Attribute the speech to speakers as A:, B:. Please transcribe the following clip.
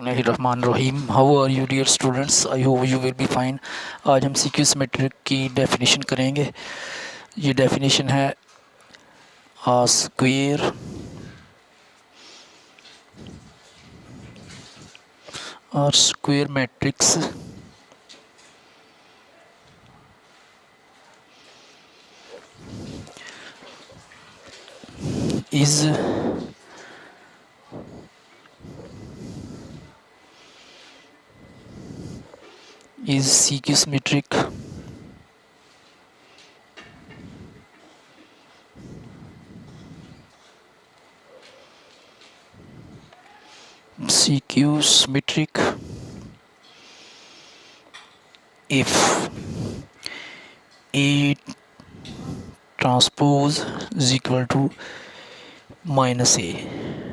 A: Bismillahirrahmanirrahim. How are you dear students? I hope you will be fine. आज हम CQ symmetric की definition करेंगे. ये डेफिनेशन है square matrix is CQ symmetric if A transpose is equal to minus A.